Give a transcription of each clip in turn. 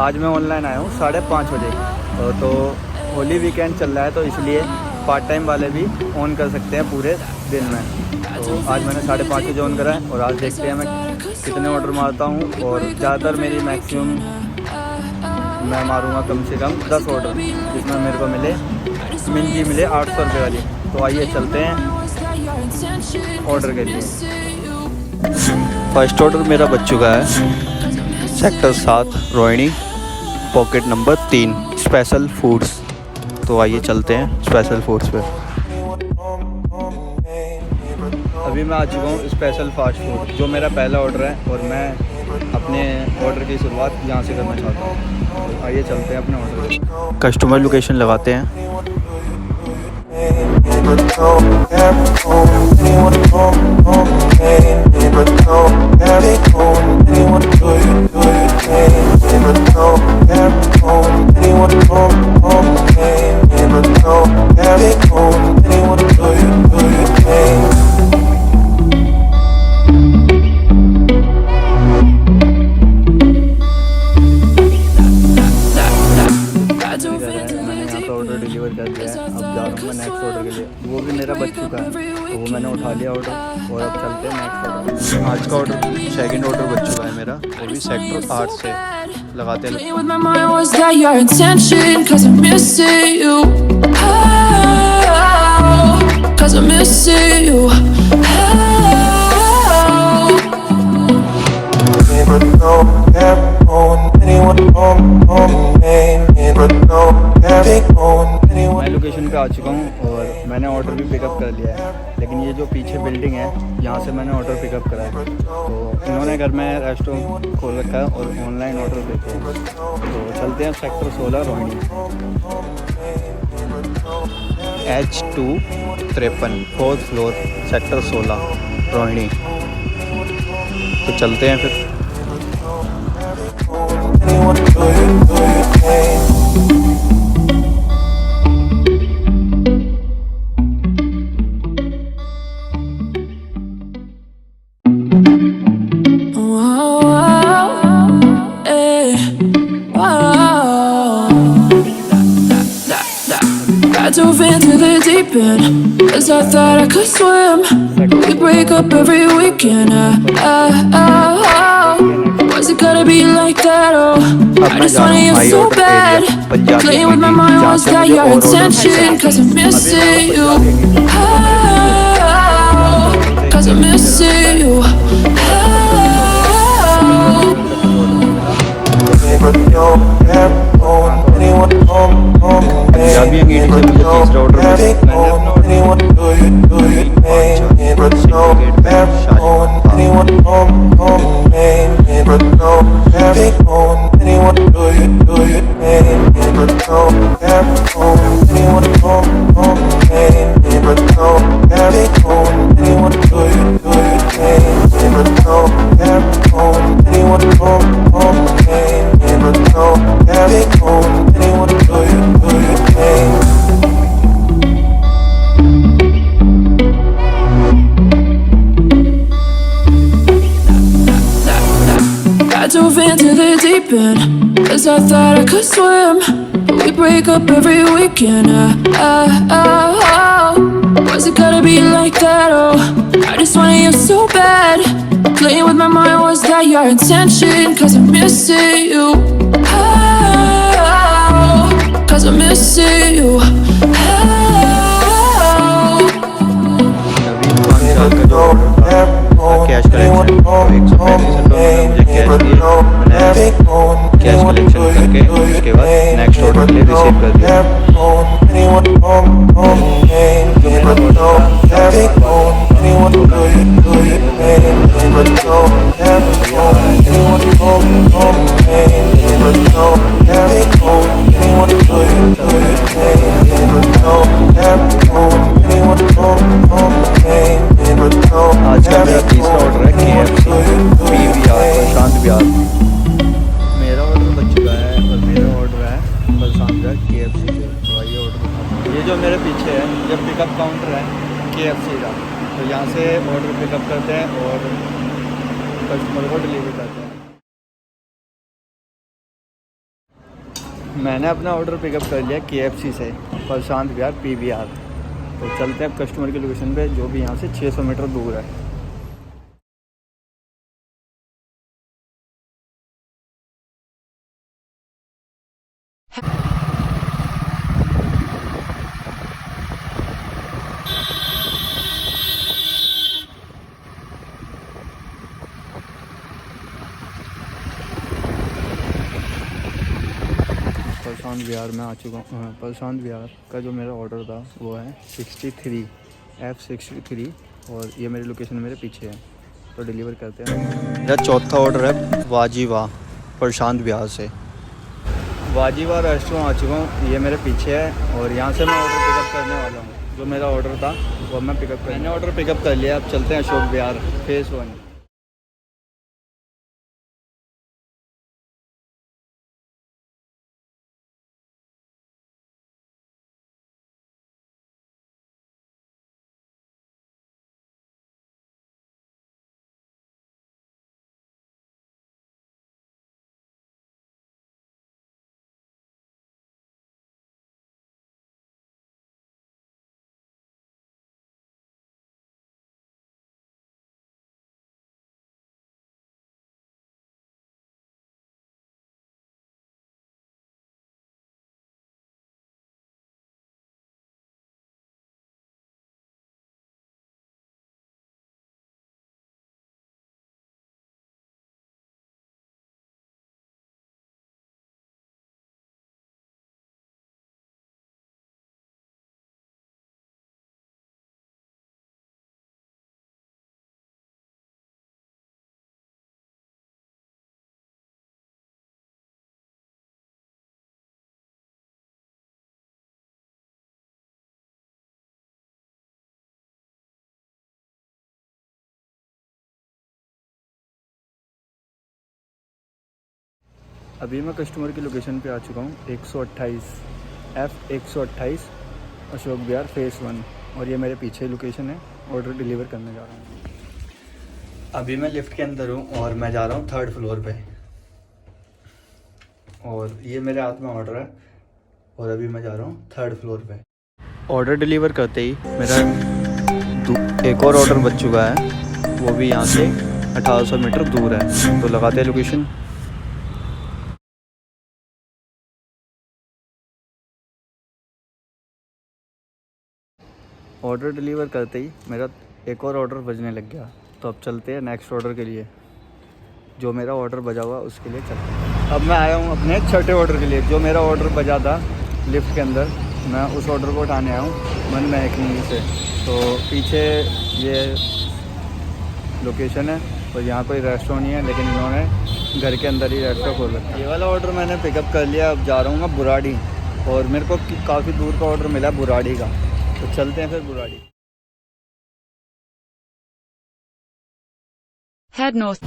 आज मैं ऑनलाइन आया हूँ 5:30 बजे। तो होली वीकेंड चल रहा है, तो इसलिए पार्ट टाइम वाले भी ऑन कर सकते हैं पूरे दिन में। तो आज मैंने 5:30 बजे ऑन करा है और आज देखते हैं मैं कितने ऑर्डर मारता हूँ। और ज़्यादातर मेरी मैक्सिमम मैं मारूँगा कम से कम 10 ऑर्डर, जिसमें मेरे को मिंजी मिले 800 रुपये वाली। तो आइए चलते हैं ऑर्डर के लिए। फर्स्ट ऑर्डर मेरा बच चुका है, sector 7 Rohini, pocket number 3, special foods. तो आइए चलते हैं स्पेशल फूड्स पे। अभी मैं आ चुका हूँ स्पेशल फास्ट फूड, जो मेरा पहला ऑर्डर है और मैं अपने ऑर्डर की शुरुआत यहाँ से करना चाहता हूँ। तो आइए चलते हैं अपने ऑर्डर। कस्टमर लोकेशन लगाते हैं। ऑर्डर डिलीवर कर दिया है। अब जा रहा हूँ मैं नेक्स्ट ऑर्डर के लिए। वो भी मेरा बच चुका है, तो वो मैंने उठा लिया ऑर्डर। और अब चलते हैं नेक्स्ट ऑर्डर। आज का ऑर्डर सेकंड ऑर्डर बच चुका है मेरा, वो भी सेक्टर 8 से। लगाते हैं। मैं लोकेशन पे आ चुका हूँ और मैंने ऑर्डर भी पिकअप कर लिया है। लेकिन ये जो पीछे बिल्डिंग है, यहाँ से मैंने ऑर्डर पिकअप करा है। तो इन्होंने घर में रेस्टोरेंट खोल रखा है और ऑनलाइन ऑर्डर देते हैं। तो चलते हैं sector 16 Rohini, H253, 4th floor, sector 16 Rohini. तो चलते हैं फिर। I dove into the deep end, 'cause I thought I could swim. We break up every weekend. Was it gonna be like that? Oh, I just wanted you so bad. Playing with my mind, was that your intention? 'Cause I'm missing you. 'Cause I'm missing you. Punjabi अंगीठी से मुझे तीसरा order Dove into the deep end, 'cause I thought I could swim. But we break up every weekend. Was it gonna be like that? Oh, I just wanted you so bad. Playing with my mind, was that your intention? 'Cause I'm missing you. 'Cause I'm missing you. Cash collection 135 रुपये मुझे cash दिए। मैंने cash collection करके उसके बाद next order के लिए receive कर दिया। जो आज का मेरा तीसरा ऑर्डर है KFC PVR प्रशांत विहार। मेरा ऑर्डर बच चुका है और मेरा ऑर्डर है प्रशांत विहार KFC से। तो आइए ऑर्डर। ये जो मेरे पीछे है ये पिकअप काउंटर है KFC का। तो यहाँ से ऑर्डर पिकअप करते हैं और कस्टमर को डिलीवर करते हैं। मैंने अपना ऑर्डर पिकअप कर लिया KFC से, प्रशांत विहार PVR। तो चलते हैं अब कस्टमर की लोकेशन पे, जो भी यहाँ से 600 मीटर दूर है। प्रशांत विहार में आ चुका हूँ। प्रशांत विहार का जो मेरा ऑर्डर था वो है 63 F63, और ये मेरी लोकेशन मेरे पीछे है, तो डिलीवर करते हैं। मेरा चौथा ऑर्डर है वाजीवा प्रशांत विहार से। वाजीवा रेस्टोरेंट आ चुका हूँ, ये मेरे पीछे है, और यहाँ से मैं ऑर्डर पिकअप करने वाला हूँ। जो मेरा ऑर्डर था वो मैं मैंने ऑर्डर पिकअप कर लिया। अब चलते हैं अशोक विहार फेज़ 1। अभी मैं कस्टमर की लोकेशन पे आ चुका हूँ, 128 F128 अशोक विहार फेज़ 1, और ये मेरे पीछे लोकेशन है। ऑर्डर डिलीवर करने जा रहा हूँ। अभी मैं लिफ्ट के अंदर हूँ और मैं जा रहा हूँ 3rd फ्लोर पे, और ये मेरे हाथ में ऑर्डर है, और अभी मैं जा रहा हूँ 3rd फ्लोर पे। ऑर्डर डिलीवर करते ही मेरा एक और ऑर्डर बच चुका है, वो भी यहाँ से 1800 मीटर दूर है। तो लगाते हैं लोकेशन। ऑर्डर डिलीवर करते ही मेरा एक और ऑर्डर बजने लग गया। तो अब चलते हैं नेक्स्ट ऑर्डर के लिए। जो मेरा ऑर्डर बजा हुआ उसके लिए चलते हैं। अब मैं आया हूँ अपने छठे ऑर्डर के लिए। जो मेरा ऑर्डर बजा था लिफ्ट के अंदर, मैं उस ऑर्डर को उठाने आया हूँ मन महकनी से। तो पीछे ये लोकेशन है, और यहाँ कोई रेस्टोरेंट नहीं है, लेकिन इन्होंने घर के अंदर ही रेस्टोरेंट खोल रखा है। ये वाला ऑर्डर मैंने पिकअप कर लिया। अब जा रहा हूँ मैं बुराड़ी, और मेरे को काफ़ी दूर का ऑर्डर मिला बुराड़ी का। तो चलते हैं फिर बुराड़ी। Head north.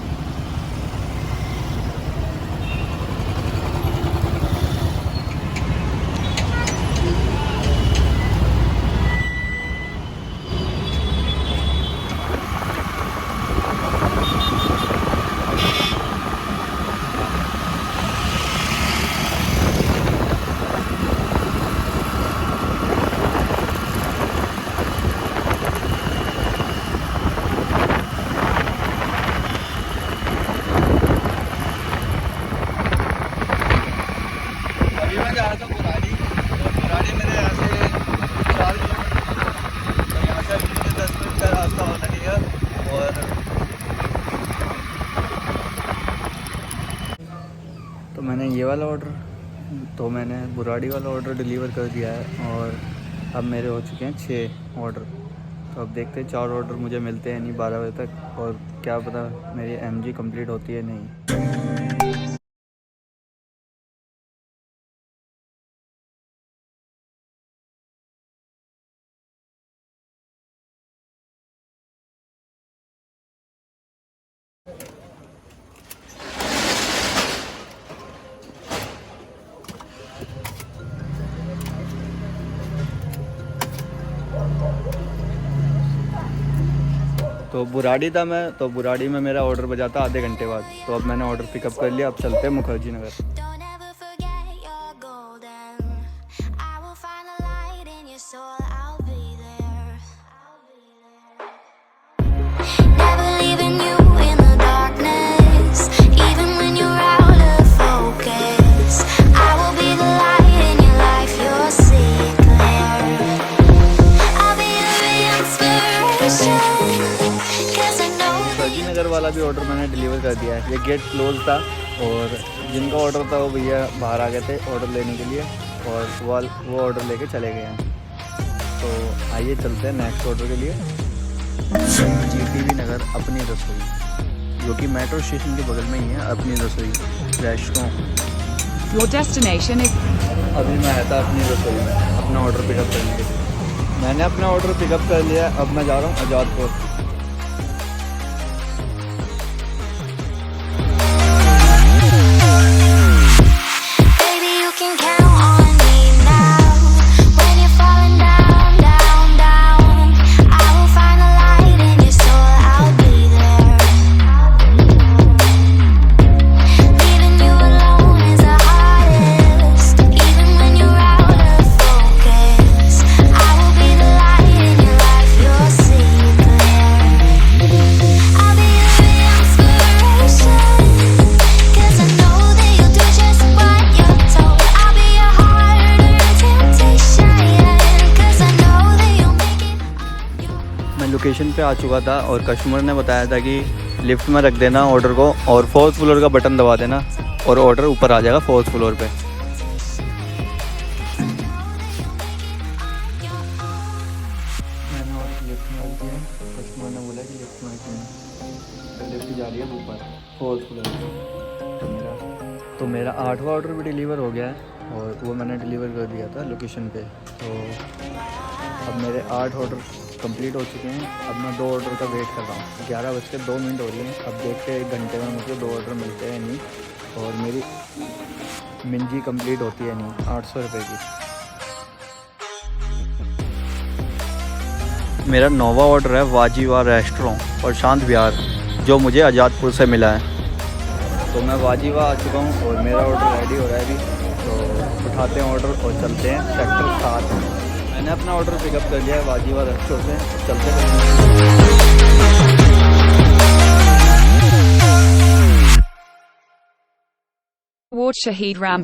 तो मैंने ये वाला ऑर्डर, तो मैंने बुराड़ी वाला ऑर्डर डिलीवर कर दिया है, और अब मेरे हो चुके हैं 6 ऑर्डर। तो अब देखते हैं 4 ऑर्डर मुझे मिलते हैं नहीं 12 बजे तक, और क्या पता मेरी MG कंप्लीट होती है नहीं। तो बुराड़ी था मैं, तो बुराड़ी में मेरा ऑर्डर बजा था आधे घंटे बाद। तो अब मैंने ऑर्डर पिकअप कर लिया। अब चलते हैं मुखर्जी नगर। मैंने डिलीवर कर दिया है। ये गेट क्लोज था और जिनका ऑर्डर था वो भैया बाहर आ गए थे ऑर्डर लेने के लिए और वो ऑर्डर लेके चले गए हैं। तो आइए चलते हैं नेक्स्ट ऑर्डर के लिए। GTV नगर अपनी रसोई, जो कि मेट्रो स्टेशन के बगल में ही है। अपनी रसोई रेस्टोरेंट। Your destination is अभी मैं आया था अपनी रसोई में अपना ऑर्डर पिकअप करने के लिए। मैंने अपना ऑर्डर पिकअप कर लिया। अब मैं जा रहा हूँ Azadpur. Baby, you can count on me now. When you're falling down, down, down, I will find the light in your soul. I'll be there. Leaving you alone is the hardest. Even when you're out of focus, I will be the light in your life. You'll see it clear. I'll be your inspiration, 'cause I know that you'll do just what you're told. I'll be your harder temptation, 'cause I know that you'll make it. मैं location पे आ चुका था और customer ने बताया था कि lift में रख देना ऑर्डर को और 4th फ्लोर का बटन दबा देना और ऑर्डर ऊपर आ जाएगा 4th फ्लोर पे। मैंने ऑर्डर लिफ्ट में रख दिया। कस्टमर ने बोला कि लिफ्ट में रखना, लिफ्ट जा रही है ऊपर 4th फ्लोर पे। तो मेरा 8वां ऑर्डर भी डिलीवर हो गया है और वो मैंने डिलीवर कर दिया था लोकेशन पे। तो अब मेरे 8 ऑर्डर कंप्लीट हो चुके हैं। अब मैं 2 ऑर्डर का वेट कर रहा हूँ। 11:02 हो रही है। अब देखते हैं 1 घंटे में मुझे 2 ऑर्डर मिलते हैं नहीं और मेरी मिंजी कंप्लीट होती है नहीं 800 रुपये की। मेरा 9वां ऑर्डर है वाजीवा रेस्टोरेंट और शांत विहार, जो मुझे आज़ादपुर से मिला है। तो मैं वाजीवा आ चुका हूँ और मेरा ऑर्डर रेडी हो रहा है अभी। तो उठाते हैं ऑर्डर और चलते हैं सेक्टर 7। मैंने अपना ऑर्डर पिकअप कर लिया है वाजीवा रेस्टोरेंट से। चलते हैं। Ward Shahid Ram.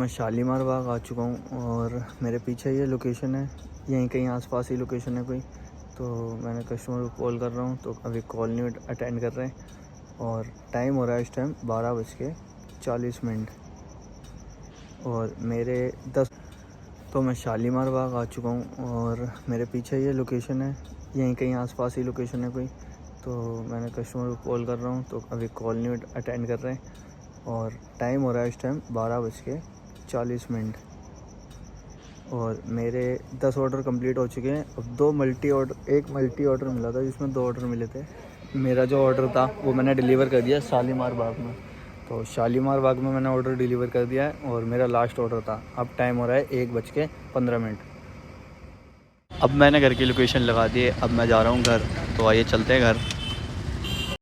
मैं शालीमार बाग आ चुका हूँ और मेरे पीछे ये लोकेशन है, यहीं कहीं आसपास ही लोकेशन है कोई। तो मैंने कस्टमर को कॉल कर रहा हूँ तो अभी कॉल नहीं अटेंड कर रहे हैं और टाइम हो रहा है इस टाइम 12:40 और मेरे 10। तो मैं शालीमार बाग आ चुका हूँ और मेरे पीछे ये लोकेशन है, यहीं कहीं आसपास ही लोकेशन है कोई। तो मैंने कस्टमर को कॉल कर रहा हूँ तो अभी कॉल नहीं अटेंड कर रहे हैं और टाइम हो रहा है इस टाइम 12:40 और मेरे 10 ऑर्डर कंप्लीट हो चुके हैं। अब एक मल्टी ऑर्डर मिला था जिसमें 2 ऑर्डर मिले थे। मेरा जो ऑर्डर था वो मैंने डिलीवर कर दिया शालीमार बाग में। तो शालीमार बाग में मैंने ऑर्डर डिलीवर कर दिया है और मेरा लास्ट ऑर्डर था। अब टाइम हो रहा है 1:15। अब मैंने घर की लोकेशन लगा दी है, अब मैं जा रहा हूँ घर। तो आइए चलते हैं घर।